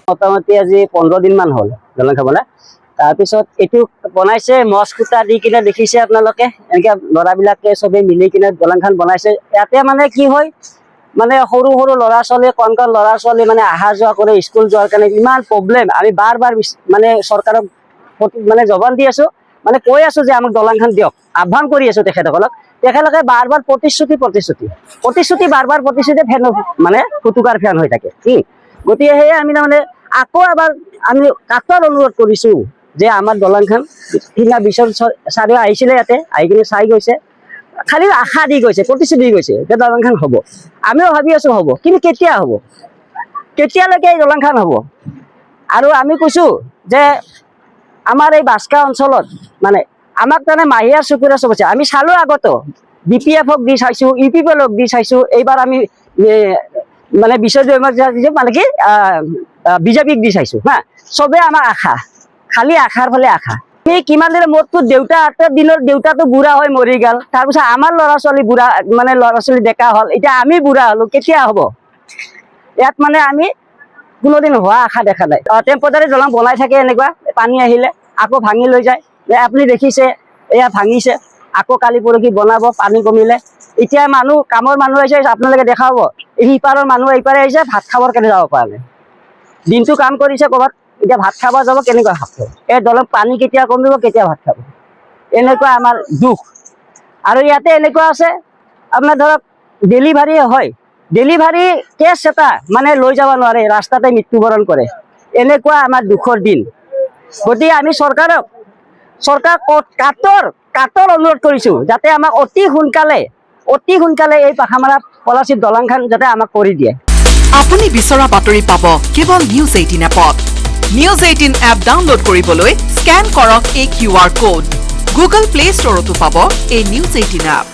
মোটামুটি আজি 15 দিন মান হ'ল দলং খাবলৈ। তাৰপিছত এইটো বনাইছে মছ খুঁটা দি কিনে দেখিছে আপোনালোকে, এনেকে ল'ৰাবিলাকে চবে মিলি কিনে দলংখন বনাইছে। ইয়াতে মানে কি হয়, মানে সৰু সৰু ল'ৰা ছোৱালী কণ ল'ৰা ছোৱালী মানে অহা যোৱা কৰে স্কুল যোৱাৰ কাৰণে ইমান প্ৰব্লেম। আমি বাৰ মানে চৰকাৰক মানে জবান দি আছো, মানে কৈ আছো যে আমাক দলংখন দিয়ক, আহ্বান কৰি আছো তেখেতসকলক। তেখেতলোকে বাৰ প্ৰতিশ্ৰুতি বাৰ প্ৰতিশ্ৰুতি ফেন মানে ফুটুকাৰ ফেন হৈ থাকে। গতিকে সেয়ে আমি তাৰমানে আকৌ এবাৰ আমি কাতৰ অনুৰোধ কৰিছো যে আমাৰ দলংখন সিদিনা বিশ্ব ছাৰেও আহিছিলে, ইয়াতে আহি কিনে চাই গৈছে, খালি আশা দি গৈছে, প্ৰতিশ্ৰুতি দি গৈছে যে দলংখন হ'ব। আমিও ভাবি আছো হ'ব, কিন্তু কেতিয়া হ'ব, কেতিয়ালৈকে এই দলংখন হ'ব? আৰু আমি কৈছো যে আমাৰ এই বাস্কা অঞ্চলত মানে আমাক তাৰমানে মাহিয়াৰ চকুৰে চবছে আমি চালো আগতো BPF-ক দি চাইছো, UPPLক দি চাইছো, এইবাৰ আমি মানে মানে কি BJPক দি চাইছো হা। চবে আমাৰ আশা, খালি আশাৰ ফালে আশা। সেই কিমান দিনৰ মোৰতো দেউতাহঁতৰ দিনৰ দেউতাটো বুঢ়া হৈ মৰি গ'ল, তাৰপিছত আমাৰ ল'ৰা ছোৱালী বুঢ়া মানে ল'ৰা ছোৱালী ডেকা হ'ল, এতিয়া আমি বুঢ়া হ'লো, কেতিয়া হ'ব? ইয়াত মানে আমি কোনোদিন হোৱা আশা দেখা নাই। টেম্পৰাৰী দলং বনাই থাকে, এনেকুৱা পানী আহিলে আকৌ ভাঙি লৈ যায়। আপুনি দেখিছে এয়া ভাঙিছে, আকৌ কালি পৰহি বনাব পানী কমিলে। এতিয়া মানুহ কামৰ মানুহ আহিছে, আপোনালোকে দেখাব সিপাৰৰ মানুহ এইপাৰে আহিছে, ভাত খাবৰ কাৰণে যাব পৰা নাই। দিনটো কাম কৰিছে ক'ৰবাত, এতিয়া ভাত খাব যাব, কেনেকুৱা খাব? এই দলং পানী কেতিয়া কমিব, কেতিয়া ভাত খাব? এনেকুৱা আমাৰ দুখ। আৰু ইয়াতে এনেকুৱা আছে আপোনাৰ ধৰক ডেলিভাৰী হয়, ডেলিভাৰী কেছ এটা মানে লৈ যাব নোৱাৰে, ৰাস্তাতে মৃত্যুবৰণ কৰে। এনেকুৱা আমাৰ দুখৰ দিন। গতিকে আমি চৰকাৰক কাতৰ অনুৰোধ কৰিছো যাতে আমাক অতি সোনকালে এই পাখামাৰা পলাচিত দলংখন যাতে আমাক কৰি দিয়ে। আপুনি বিচৰা বাতৰি পাব কেৱল নিউজ 18 এপত। নিউজ 18 এপ ডাউনলোড কৰিবলৈ স্কেন কৰক এই QR কোড। গুগল প্লে ষ্টৰতো পাব এই নিউজ 18 এপ।